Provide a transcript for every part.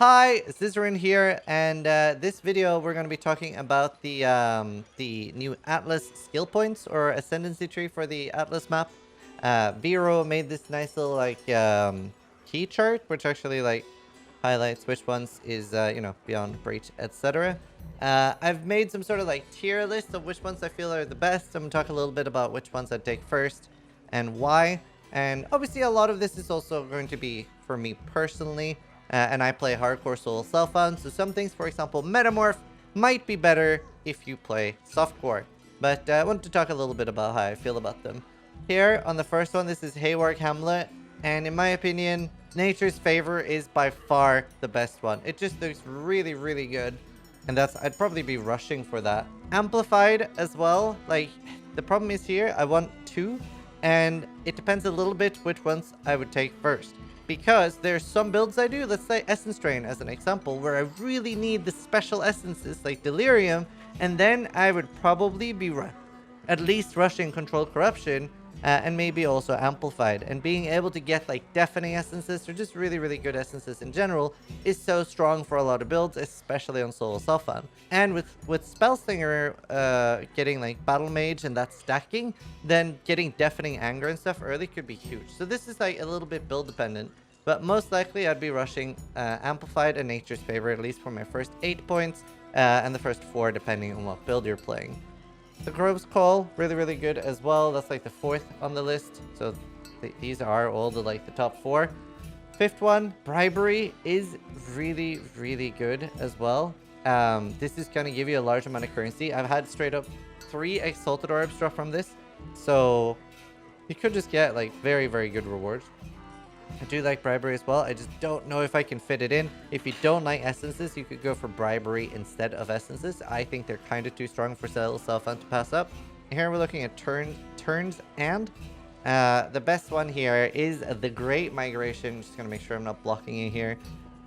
Hi, Zizarin here, and this video we're going to be talking about the new Atlas skill points or ascendancy tree for the Atlas map. Vero made this nice little key chart, which actually highlights which ones is beyond breach, etc. I've made some sort of tier list of which ones I feel are the best. I'm gonna talk a little bit about which ones I'd take first and why. And obviously, a lot of this is also going to be for me personally. And I play hardcore solo self-found, so some things, for example, Metamorph, might be better if you play softcore. But I want to talk a little bit about how I feel about them. Here, on the first one, this is Hayward Hamlet, and in my opinion, Nature's Favor is by far the best one. It just looks really, really good, and I'd probably be rushing for that. Amplified as well, the problem is here, I want two, and it depends a little bit which ones I would take first. Because there's some builds I do, let's say Essence Drain as an example, where I really need the special essences like Delirium, and then I would probably be at least rushing Control Corruption, and maybe also Amplified. And being able to get Deafening essences, or just really, really good essences in general, is so strong for a lot of builds, especially on Solo Self-Found. And with Spellslinger getting Battle Mage and that stacking, then getting Deafening Anger and stuff early could be huge. So this is a little bit build dependent. But most likely I'd be rushing Amplified and Nature's Favor, at least for my first 8 points, and the first 4 depending on what build you're playing. The Grove's Call, really, really good as well. That's the 4th on the list. So these are all the top 4. 5th one, Bribery, is really, really good as well. This is going to give you a large amount of currency. I've had straight up 3 Exalted Orbs drop from this. So you could just get very, very good rewards. I do like Bribery as well. I just don't know if I can fit it in. If you don't like essences, you could go for Bribery instead of essences. I think they're kind of too strong for Self-Found to pass up. Here we're looking at turns and the best one here is the Great Migration. Just gonna make sure I'm not blocking it here.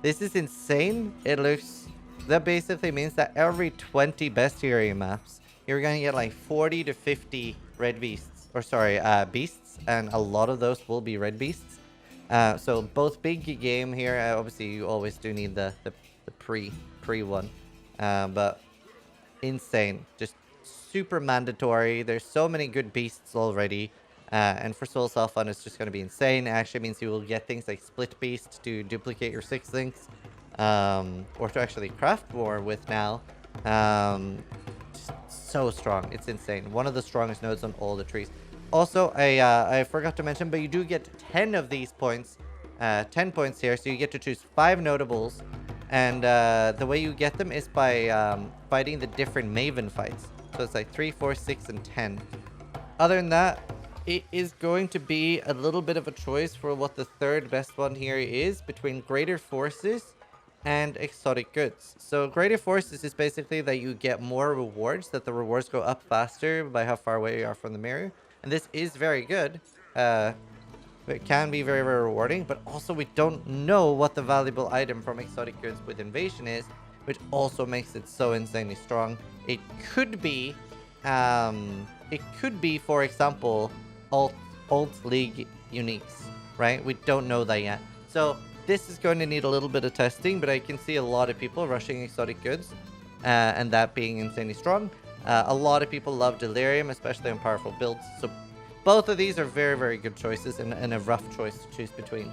This is insane. That basically means that every 20 bestiary maps, you're gonna get 40 to 50 red beasts, or sorry, beasts, and a lot of those will be red beasts. So both big game here. Obviously, you always do need the pre one, but insane, just super mandatory. There's so many good beasts already, and for Soul Self-Found, it's just going to be insane. It actually means you will get things like Split Beast to duplicate your 6 links, or to actually craft more with now. Just so strong, it's insane. One of the strongest nodes on all the trees. Also, I forgot to mention, but you do get 10 of these points, 10 points here, so you get to choose 5 notables, and the way you get them is by fighting the different Maven fights. So it's 3, 4, 6, and 10. Other than that, it is going to be a little bit of a choice for what the third best one here is between Greater Forces and Exotic Goods. So Greater Forces is basically that you get more rewards, that the rewards go up faster by how far away you are from the mirror. And this is very good. It can be very, very rewarding, but also we don't know what the valuable item from Exotic Goods with Invasion is, which also makes it so insanely strong. It could be, for example, alt league uniques, right? We don't know that yet. So this is going to need a little bit of testing, but I can see a lot of people rushing Exotic Goods, and that being insanely strong. A lot of people love Delirium, especially on powerful builds. So both of these are very, very good choices and a rough choice to choose between.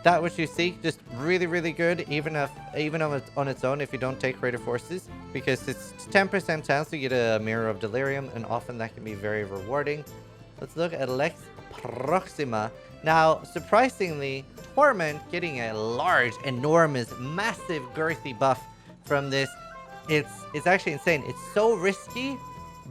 That which you seek, just really, really good, even on its own if you don't take Greater Forces, because it's 10% chance to get a Mirror of Delirium, and often that can be very rewarding. Let's look at Lex Proxima. Now, surprisingly, Torment getting a large, enormous, massive, girthy buff from this. It's actually insane. It's so risky,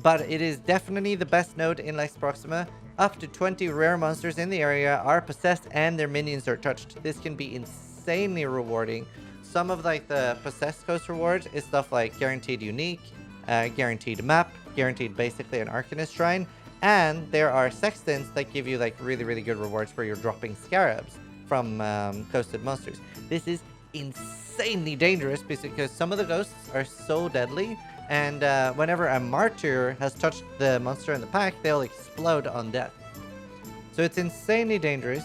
but it is definitely the best node in Lex Proxima. Up to 20 rare monsters in the area are possessed and their minions are touched. This can be insanely rewarding. Some of the possessed coast rewards is stuff like guaranteed unique, guaranteed map, guaranteed basically an Arcanist shrine, and there are sextants that give you really, really good rewards where you're dropping scarabs from coasted monsters. This is insanely dangerous because some of the ghosts are so deadly, and whenever a martyr has touched the monster in the pack, they'll explode on death. So it's insanely dangerous.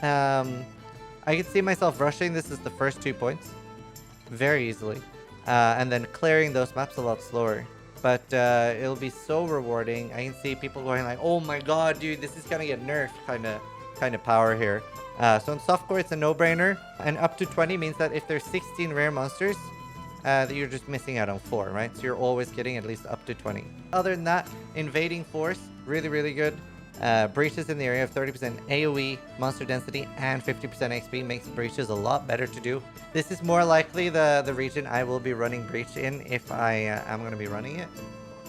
I can see myself rushing this as the first 2 points. very easily. And then clearing those maps a lot slower. But it'll be so rewarding. I can see people going like, "Oh my god, dude, this is gonna get nerfed," kind of power here. So in softcore, it's a no-brainer, and up to 20 means that if there's 16 rare monsters, that you're just missing out on 4, right? So you're always getting at least up to 20. Other than that, invading force, really good. Breaches in the area of 30% AoE, monster density, and 50% XP makes breaches a lot better to do. This is more likely the region I will be running breach in if I am going to be running it.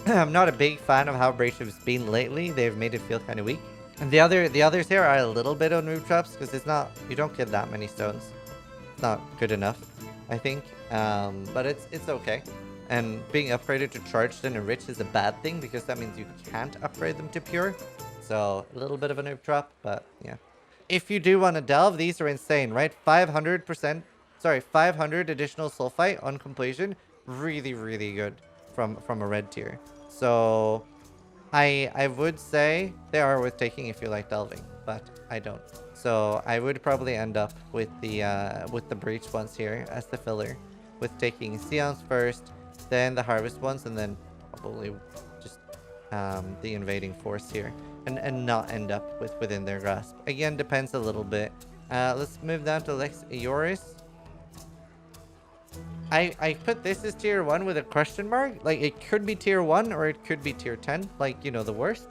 I'm not a big fan of how breach has been lately. They've made it feel kind of weak. And the others here are a little bit on noob traps because it's not, you don't get that many stones. It's not good enough, I think. But it's okay. And being upgraded to charged and enriched is a bad thing because that means you can't upgrade them to pure. So a little bit of a noob trap, but yeah. If you do want to delve, these are insane, right? 500 additional sulfite on completion. Really good from a red tier. So I would say they are worth taking if you like delving, but I don't. So I would probably end up with the breach ones here as the filler, with taking Seance first, then the harvest ones, and then probably just the invading force here, and not end up within their grasp. Again, depends a little bit. Let's move down to Lex Ioris. I put this as tier 1 with a question mark. Like, it could be tier 1 or it could be tier 10. Like, you know, the worst.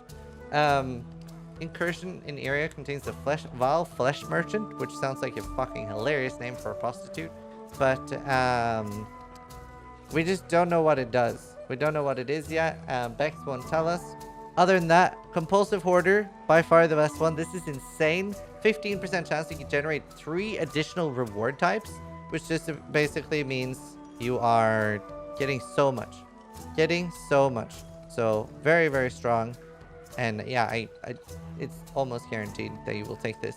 Incursion in area contains the Vile Flesh Merchant, which sounds like a fucking hilarious name for a prostitute. But, we just don't know what it does. We don't know what it is yet. Bex won't tell us. Other than that, Compulsive Hoarder, by far the best one. This is insane. 15% chance you can generate 3 additional reward types, which just basically means you are getting so much. So very strong. And yeah, it's almost guaranteed that you will take this.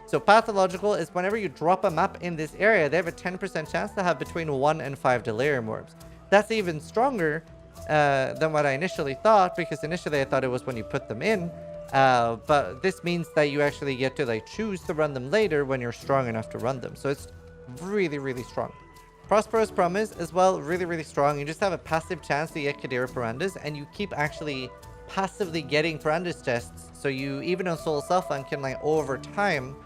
So Pathological is whenever you drop a map in this area, they have a 10% chance to have between 1 and 5 Delirium Orbs. That's even stronger than what I initially thought, because initially I thought it was when you put them in. But this means that you actually get to like choose to run them later when you're strong enough to run them. So it's really strong. Prosperous Promise as well, really strong. You just have a passive chance to get Kadira Pirandas, and you keep actually passively getting Pirandas chests. So you, even on Soul Self-Fund, can like over time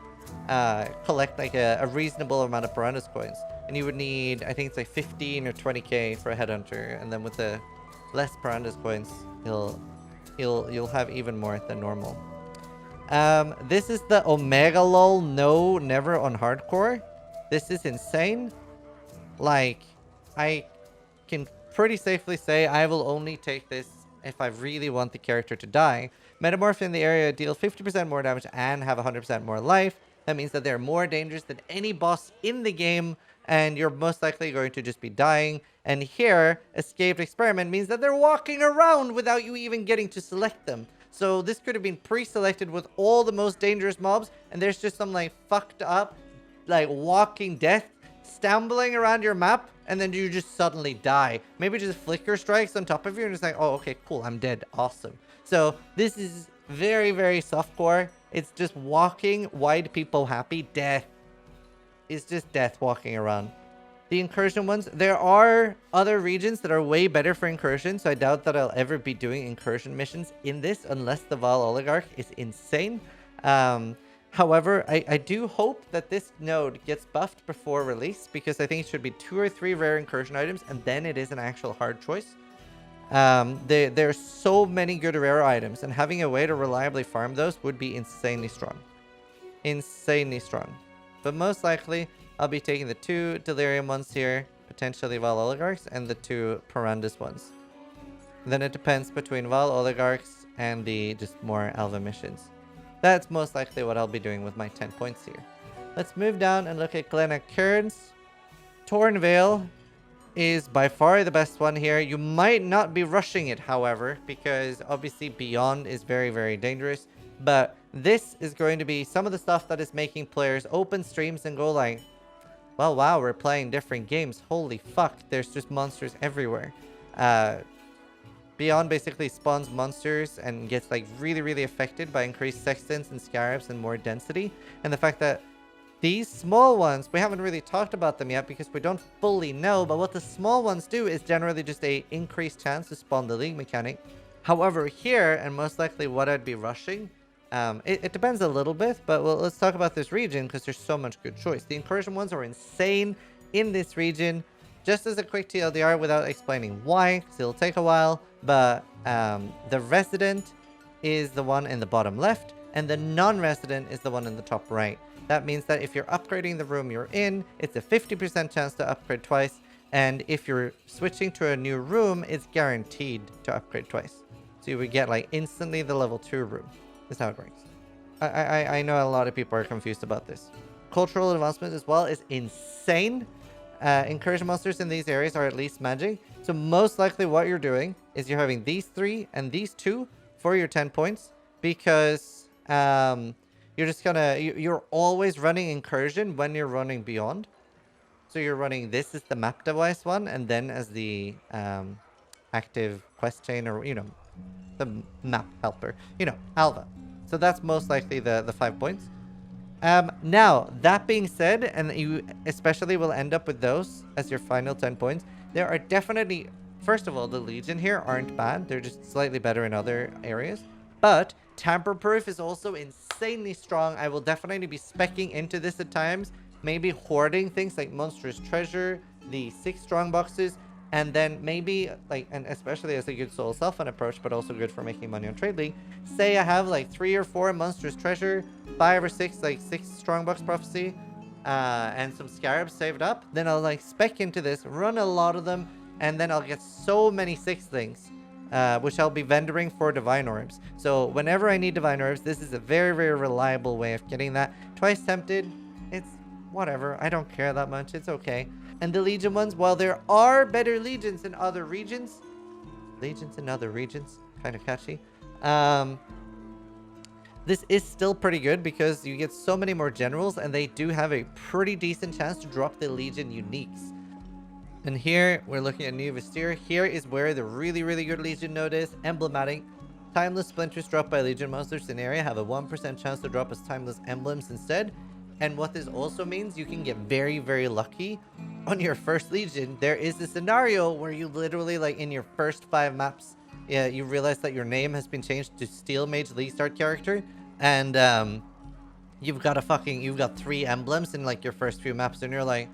collect like a reasonable amount of Pirandas coins. And you would need, I think it's like 15 or 20k for a Headhunter, and then with the less Pirandas coins, you'll have even more than normal. This is the Omega LOL no never on hardcore. This is insane. Like, I can pretty safely say I will only take this if I really want the character to die. Metamorph in the area deal 50% more damage and have 100% more life. That means that they're more dangerous than any boss in the game, and you're most likely going to just be dying. And here, Escaped Experiment means that they're walking around without you even getting to select them. So this could have been pre-selected with all the most dangerous mobs, and there's just some like fucked up, like walking death stumbling around your map, and then you just suddenly die. Maybe just flicker strikes on top of you and it's like, oh, okay, cool, I'm dead. Awesome. So this is very softcore. It's just walking, wide people happy. Death. It's just death walking around. The incursion ones, there are other regions that are way better for incursion, so I doubt that I'll ever be doing incursion missions in this unless the Vile Oligarch is insane. However, I do hope that this node gets buffed before release, because I think it should be 2 or 3 rare incursion items, and then it is an actual hard choice. There's so many good rare items, and having a way to reliably farm those would be insanely strong. But most likely, I'll be taking the 2 Delirium ones here, potentially Vile Oligarchs, and the 2 Pirandas ones. Then it depends between Vile Oligarchs and the just more Alva missions. That's most likely what I'll be doing with my 10 points here. Let's move down and look at Glenna Cairns. Torn Veil is by far the best one here. You might not be rushing it, however, because obviously Beyond is very dangerous. But this is going to be some of the stuff that is making players open streams and go like, well, wow, we're playing different games. Holy fuck, there's just monsters everywhere. Beyond basically spawns monsters and gets like really affected by increased sextants and scarabs and more density. And the fact that These small ones, we haven't really talked about them yet because we don't fully know, but what the small ones do is generally just a increased chance to spawn the League mechanic. However, here, and most likely what I'd be rushing, it depends a little bit, but let's talk about this region because there's so much good choice. The incursion ones are insane in this region. Just as a quick TLDR without explaining why, because it'll take a while, but the resident is the one in the bottom left, and the non-resident is the one in the top right. That means that if you're upgrading the room you're in, it's a 50% chance to upgrade twice, and if you're switching to a new room, it's guaranteed to upgrade twice. So you would get like instantly the level 2 room. That's how it works. I know a lot of people are confused about this. Cultural advancement as well is insane. Incursion monsters in these areas are at least magic. So most likely what you're doing is you're having these 3 and these 2 for your 10 points because you're just gonna you're always running incursion when you're running beyond. So you're running this as the map device one, and then as the active quest chain, or the map helper, Alva. So that's most likely the 5 points. Now that being said, and you especially will end up with those as your final 10 points, there are definitely, first of all, the Legion here aren't bad. They're just slightly better in other areas. But tamper-proof is also insanely strong. I will definitely be speccing into this at times. Maybe hoarding things like Monstrous Treasure, the 6 strong boxes, and then maybe, like, and especially as a good Soul Self-Fund approach, but also good for making money on Trade League. Say I have like 3 or 4 Monstrous Treasure, 5 or 6, like 6 Strongbox Prophecy, and some Scarabs saved up. Then I'll like spec into this, run a lot of them, and then I'll get so many 6-lings. Which I'll be vendoring for Divine Orbs. So whenever I need Divine Orbs, this is a very, very reliable way of getting that. Twice Tempted, it's whatever. I don't care that much. It's okay. And the Legion ones, while there are better Legions in other regions, kind of catchy. This is still pretty good because you get so many more Generals, and they do have a pretty decent chance to drop the Legion Uniques. And here, we're looking at New Vestier. Here is where the really, really good Legion node is. Emblematic. Timeless Splinters dropped by Legion monsters in area have a 1% chance to drop as Timeless Emblems instead. And what this also means, you can get very, very lucky. On your first Legion, there is a scenario where you literally, like, in your first 5 maps, you realize that your name has been changed to Steel Mage League Start character. And, you've got 3 emblems in, like, your first few maps. And you're like,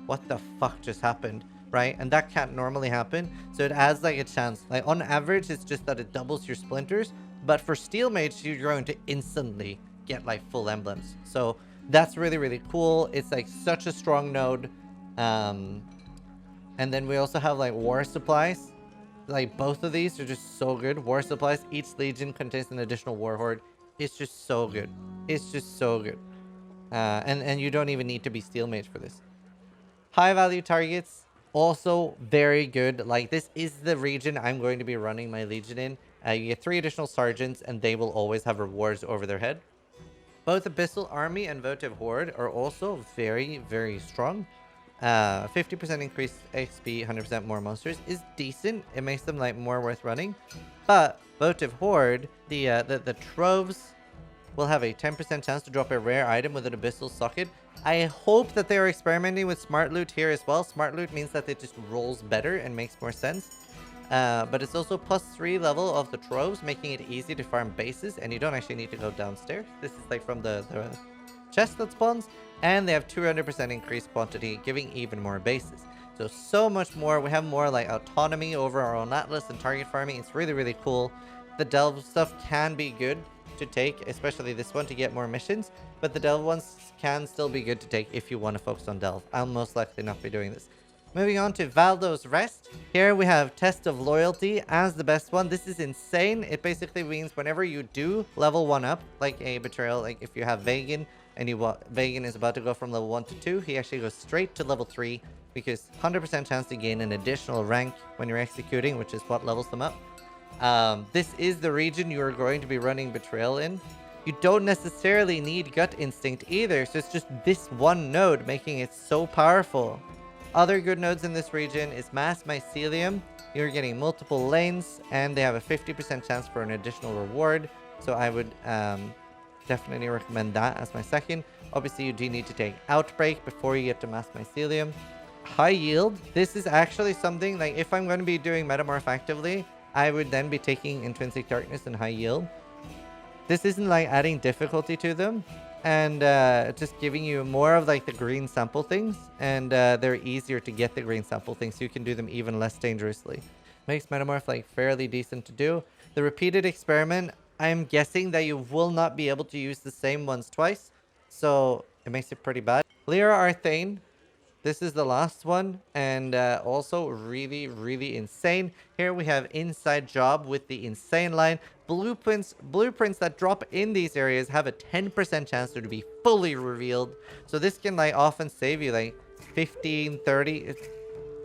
what the fuck just happened? Right? And that can't normally happen. So it adds like a chance. Like on average, it's just that it doubles your splinters. But for Steel Mage, you're going to instantly get like full emblems. So that's really, really cool. It's like such a strong node. And then we also have like War Supplies. Like both of these are just so good. War Supplies, each Legion contains an additional Warhorde. It's just so good. It's just so good. And you don't even need to be Steel Mage for this. High value targets. Also very good. Like this is the region I'm going to be running my Legion in. You get 3 additional sergeants, and they will always have rewards over their head. Both Abyssal Army and Votive Horde are also very, very strong. 50% increased XP, 100% more monsters is decent. It makes them like more worth running. But Votive Horde, the troves will have a 10% chance to drop a rare item with an Abyssal Socket. I hope that they are experimenting with Smart Loot here as well. Smart Loot means that it just rolls better and makes more sense. But it's also +3 level of the troves, making it easy to farm bases, and you don't actually need to go downstairs. This is like from the chest that spawns, and they have 200% increased quantity, giving even more bases. So much more. We have more like autonomy over our own atlas and target farming. It's really, really cool. The delve stuff can be good to take, especially this one, to get more missions, but the delve ones can still be good to take if you want to focus on delve. I'll most likely not be doing this. Moving on to Valdo's Rest. Here we have Test of Loyalty as the best one. This is insane. It basically means whenever you do level 1 up, like a betrayal, like if you have Vagan and Vagan is about to go from level 1 to 2, he actually goes straight to level 3 because 100% chance to gain an additional rank when you're executing, which is what levels them up. This is the region you are going to be running Betrayal in. You don't necessarily need Gut Instinct either, so it's just this one node making it so powerful. Other good nodes in this region is Mass Mycelium. You're getting multiple lanes, and they have a 50% chance for an additional reward, so I would definitely recommend that as my second. Obviously, you do need to take Outbreak before you get to Mass Mycelium. High Yield, this is actually something, like, if I'm going to be doing Metamorph actively, I would then be taking Intrinsic Darkness and High Yield. This isn't, like, adding difficulty to them, and just giving you more of, like, the green sample things, and they're easier to get the green sample things, so you can do them even less dangerously. Makes Metamorph, like, fairly decent to do. The Repeated Experiment, I'm guessing that you will not be able to use the same ones twice, so it makes it pretty bad. Lyra Arthane, this is the last one, and also really, really insane. Here we have Inside Job with the insane line. Blueprints that drop in these areas have a 10% chance to be fully revealed. So this can, like, often save you like 15, 30.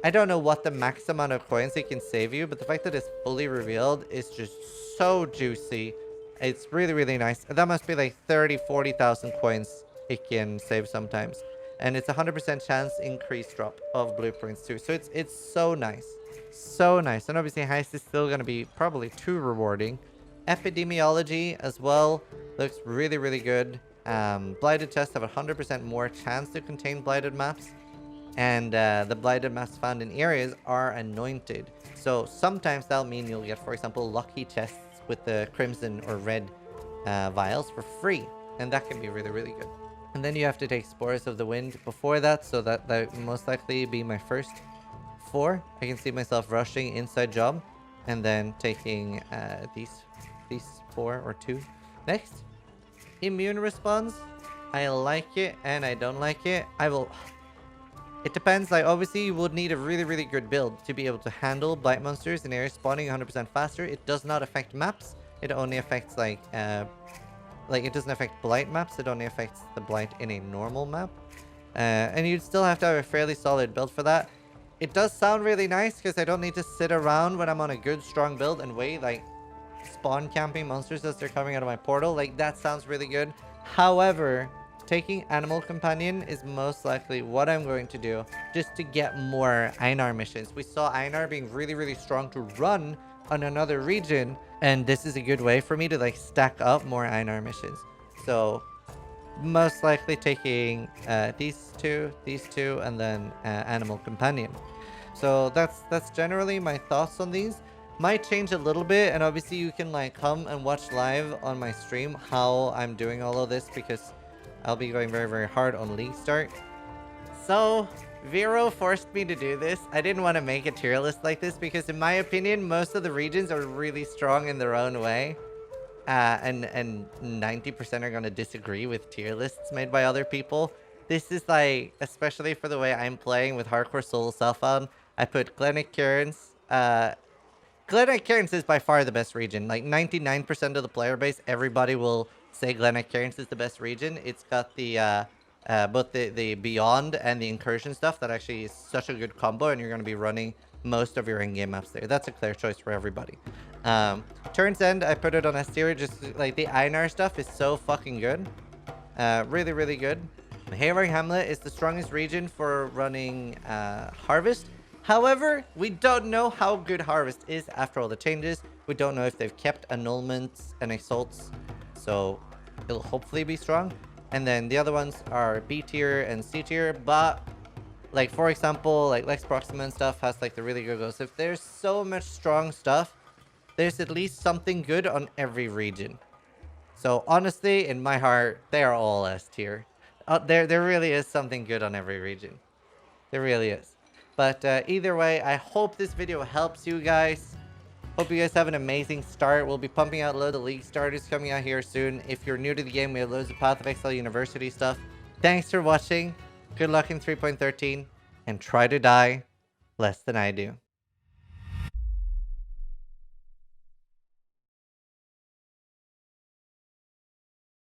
I don't know what the max amount of coins it can save you, but the fact that it's fully revealed is just so juicy. It's really, really nice. That must be like 30, 40,000 coins it can save sometimes. And it's 100% chance increase drop of blueprints too. So it's so nice. So nice. And obviously Heist is still going to be probably too rewarding. Epidemiology as well looks really, really good. Blighted chests have 100% more chance to contain blighted maps. And the blighted maps found in areas are anointed. So sometimes that'll mean you'll get, for example, lucky chests with the crimson or red vials for free. And that can be really, really good. And then you have to take Spores of the Wind before that. So that will most likely be my first 4. I can see myself rushing Inside Job. And then taking these 4 or 2 next. Immune Response. I like it and I don't like it. It depends, like, obviously you would need a really, really good build to be able to handle blight monsters in areas spawning 100% faster. It does not affect maps. It only affects, like, it doesn't affect blight maps. It only affects the blight in a normal map. And you'd still have to have a fairly solid build for that. It does sound really nice because I don't need to sit around when I'm on a good, strong build and wait, like, spawn camping monsters as they're coming out of my portal. Like, that sounds really good. However, taking Animal Companion is most likely what I'm going to do just to get more Einar missions. We saw Einar being really, really strong to run on another region, and this is a good way for me to, like, stack up more Einar missions. So most likely taking these two, and then Animal Companion. So that's generally my thoughts on these. Might change a little bit, and obviously you can, like, come and watch live on my stream how I'm doing all of this, because I'll be going very, very hard on League Start. So, Vero forced me to do this. I didn't want to make a tier list like this because, in my opinion, most of the regions are really strong in their own way. And 90% are going to disagree with tier lists made by other people. This is, like, especially for the way I'm playing with Hardcore Solo Self-Found, I put Glennick Cairns. Glennick Cairns is by far the best region. Like, 99% of the player base, everybody will say Glennick Cairns is the best region. It's got the both the Beyond and the Incursion stuff that actually is such a good combo, and you're going to be running most of your in-game maps there. That's a clear choice for everybody. Turn's End, I put it on S tier. Just, like, the Einar stuff is so fucking good. Really, really good. Hayward Hamlet is the strongest region for running Harvest. However, we don't know how good Harvest is after all the changes. We don't know if they've kept annulments and assaults. So it'll hopefully be strong. And then the other ones are B tier and C tier. But, like, for example, like Lex Proxima and stuff has, like, the really good goals. If there's so much strong stuff, there's at least something good on every region. So honestly, in my heart, they are all S tier. There really is something good on every region. There really is. But either way, I hope this video helps you guys. Hope you guys have an amazing start. We'll be pumping out a load of League starters coming out here soon. If you're new to the game, we have loads of Path of Exile University stuff. Thanks for watching. Good luck in 3.13. And try to die less than I do.